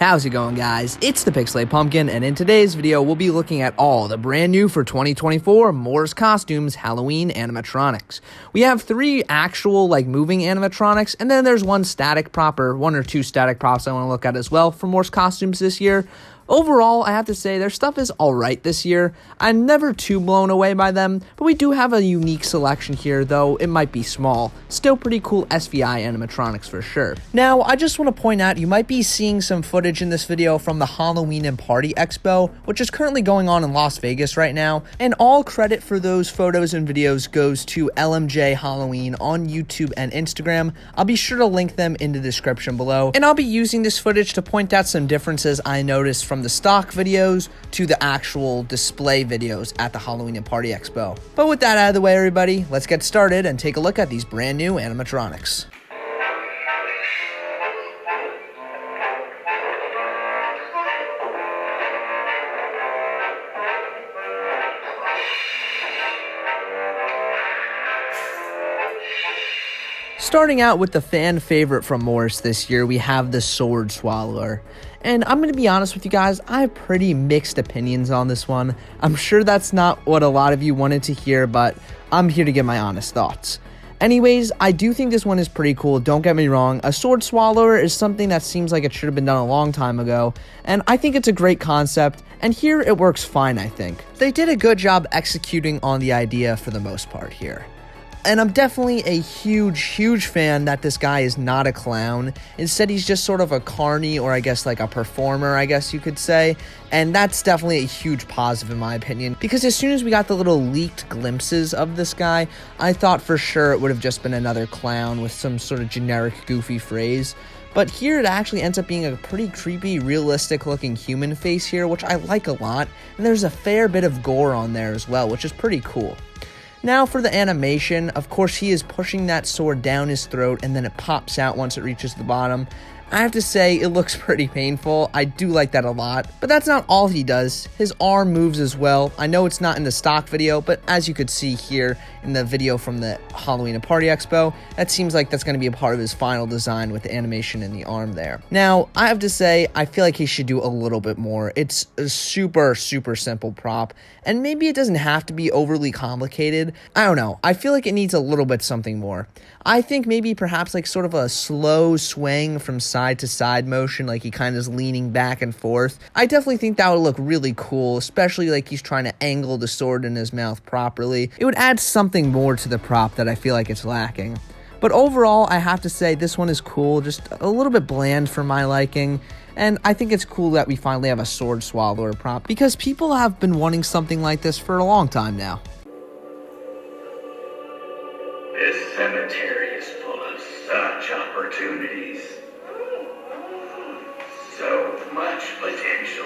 How's it going, guys? It's the Pixelated Pumpkin, and in today's video, we'll be looking at all the brand new for 2024 Morris Costumes Halloween animatronics. We have 3 actual, moving animatronics, and then there's one static prop, or 1 or 2 static props I want to look at as well for Morris Costumes this year. Overall, I have to say, their stuff is alright this year. I'm never too blown away by them, but we do have a unique selection here, though it might be small. Still pretty cool SVI animatronics for sure. Now, I just want to point out, you might be seeing some footage in this video from the Halloween and Party Expo, which is currently going on in Las Vegas right now, and all credit for those photos and videos goes to LMJ Halloween on YouTube and Instagram. I'll be sure to link them in the description below, and I'll be using this footage to point out some differences I noticed from the stock videos to the actual display videos at the Halloween and Party Expo. But with that out of the way, everybody, let's get started and take a look at these brand new animatronics. Starting out with the fan favorite from Morris this year, we have the Sword Swallower. And I'm going to be honest with you guys, I have pretty mixed opinions on this one. I'm sure that's not what a lot of you wanted to hear, but I'm here to give my honest thoughts. Anyways, I do think this one is pretty cool, don't get me wrong. A Sword Swallower is something that seems like it should have been done a long time ago, and I think it's a great concept, and here it works fine, I think. They did a good job executing on the idea for the most part here. And I'm definitely a huge fan that this guy is not a clown. Instead, he's just sort of a carny, or I guess like a performer, I guess you could say. And that's definitely a huge positive in my opinion. Because as soon as we got the little leaked glimpses of this guy, I thought for sure it would have just been another clown with some sort of generic goofy phrase. But here it actually ends up being a pretty creepy, realistic looking human face here, which I like a lot. And there's a fair bit of gore on there as well, which is pretty cool. Now for the animation, of course he is pushing that sword down his throat and then it pops out once it reaches the bottom. I have to say, it looks pretty painful. I do like that a lot. But that's not all he does. His arm moves as well. I know it's not in the stock video, but as you could see here in the video from the Halloween and Party Expo, that seems like that's going to be a part of his final design with the animation in the arm there. Now, I have to say, I feel like he should do a little bit more. It's a super simple prop, and maybe it doesn't have to be overly complicated. I don't know. I feel like it needs a little bit something more. I think maybe perhaps like sort of a slow swing from side to side motion, like he kind of is leaning back and forth. I definitely think that would look really cool, especially like he's trying to angle the sword in his mouth properly. It would add something more to the prop that I feel like it's lacking. But overall, I have to say this one is cool, just a little bit bland for my liking. And I think it's cool that we finally have a Sword Swallower prop, because people have been wanting something like this for a long time now. This cemetery is full of such opportunities. So much potential.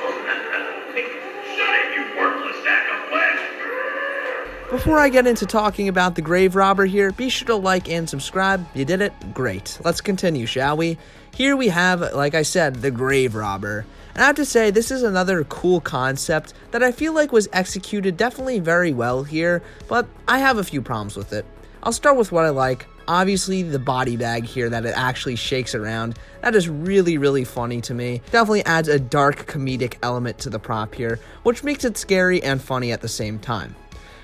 Shut it, you worthless sack of flesh! Before I get into talking about the grave robber here, be sure to like and subscribe. You did it? Great. Let's continue, shall we? Here we have, like I said, the grave robber. And I have to say, this is another cool concept that I feel like was executed definitely very well here, but I have a few problems with it. I'll start with what I like. Obviously, the body bag here that it actually shakes around. That is really funny to me. Definitely adds a dark comedic element to the prop here, which makes it scary and funny at the same time.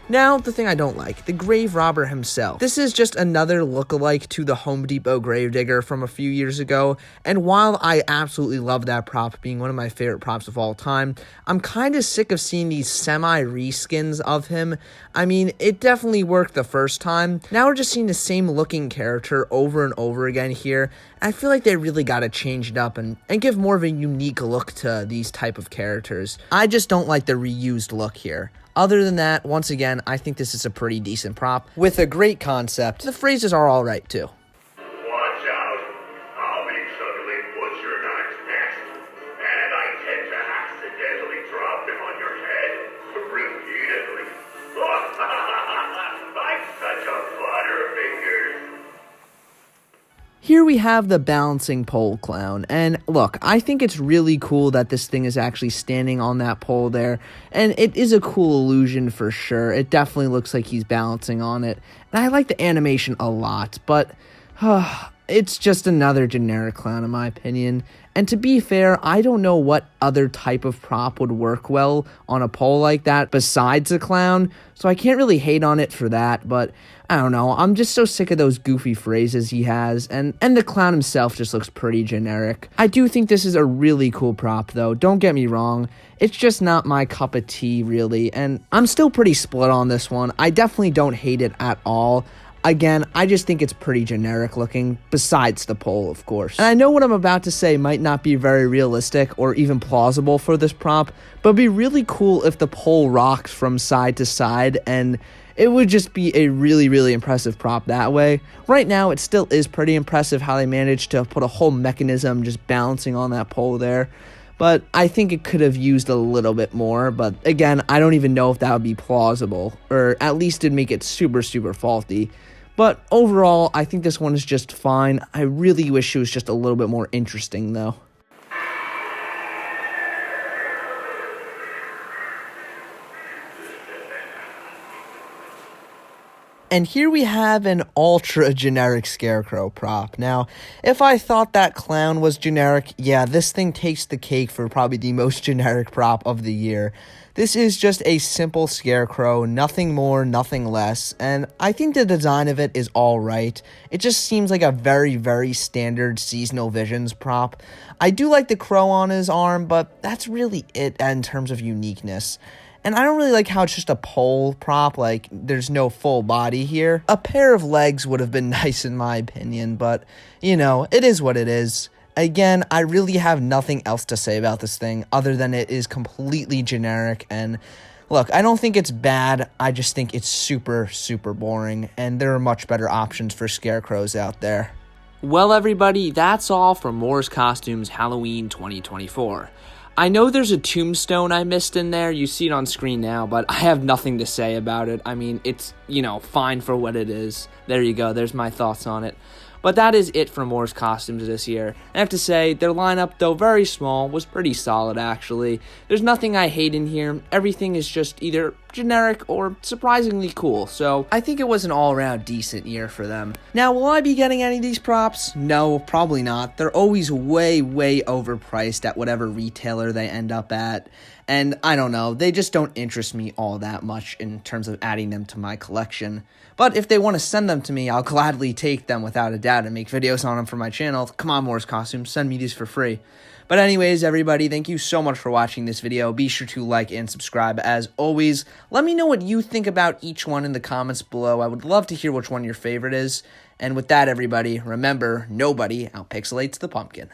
Now, the thing I don't like, the grave robber himself. This is just another lookalike to the Home Depot Gravedigger from a few years ago, and while I absolutely love that prop, being one of my favorite props of all time, I'm kind of sick of seeing these semi-reskins of him. I mean, it definitely worked the first time. Now we're just seeing the same looking character over and over again here. I feel like they really got to change it up and give more of a unique look to these type of characters. I just don't like the reused look here. Other than that, once again, I think this is a pretty decent prop with a great concept. The phrases are alright too. Watch out. I'll be suddenly butcher knives next. And I tend to accidentally drop them on your head repeatedly. I'm such a butterfinger. Here we have the balancing pole clown, and look, I think it's really cool that this thing is actually standing on that pole there, and it is a cool illusion for sure. It definitely looks like he's balancing on it, and I like the animation a lot, but it's just another generic clown in my opinion. And to be fair, I don't know what other type of prop would work well on a pole like that besides a clown, so I can't really hate on it for that, but I don't know, I'm just so sick of those goofy phrases he has, and the clown himself just looks pretty generic. I do think this is a really cool prop though, don't get me wrong, it's just not my cup of tea really, and I'm still pretty split on this one. I definitely don't hate it at all. Again, I just think it's pretty generic looking, besides the pole, of course. And I know what I'm about to say might not be very realistic or even plausible for this prop, but it'd be really cool if the pole rocks from side to side, and it would just be a really, really impressive prop that way. Right now, it still is pretty impressive how they managed to put a whole mechanism just balancing on that pole there. But I think it could have used a little bit more, but again, I don't even know if that would be plausible, or at least it'd make it super, super faulty. But overall, I think this one is just fine. I really wish it was just a little bit more interesting, though. And here we have an ultra generic Scarecrow prop. Now, if I thought that clown was generic, yeah, this thing takes the cake for probably the most generic prop of the year. This is just a simple Scarecrow, nothing more, nothing less, and I think the design of it is alright. It just seems like a very, very standard seasonal visions prop. I do like the crow on his arm, but that's really it in terms of uniqueness. And I don't really like how it's just a pole prop, like there's no full body here. A pair of legs would have been nice in my opinion, but you know, it is what it is. Again, I really have nothing else to say about this thing other than it is completely generic, and look, I don't think it's bad, I just think it's super, super boring, and there are much better options for Scarecrows out there. Well, everybody, that's all for Morris Costumes Halloween 2024. I know there's a tombstone I missed in there, you see it on screen now, but I have nothing to say about it. I mean, it's, you know, fine for what it is. There you go, there's my thoughts on it. But that is it for Morris Costumes this year. I have to say, their lineup, though very small, was pretty solid actually. There's nothing I hate in here. Everything is just either generic or surprisingly cool, so I think it was an all-around decent year for them. Now, will I be getting any of these props? No, probably not. They're always way, way overpriced at whatever retailer they end up at. And I don't know, they just don't interest me all that much in terms of adding them to my collection. But if they want to send them to me, I'll gladly take them without a doubt and make videos on them for my channel. Come on, Morris Costumes, send me these for free. But anyways, everybody, thank you so much for watching this video. Be sure to like and subscribe as always. Let me know what you think about each one in the comments below. I would love to hear which one your favorite is. And with that, everybody, remember, nobody outpixelates the pumpkin.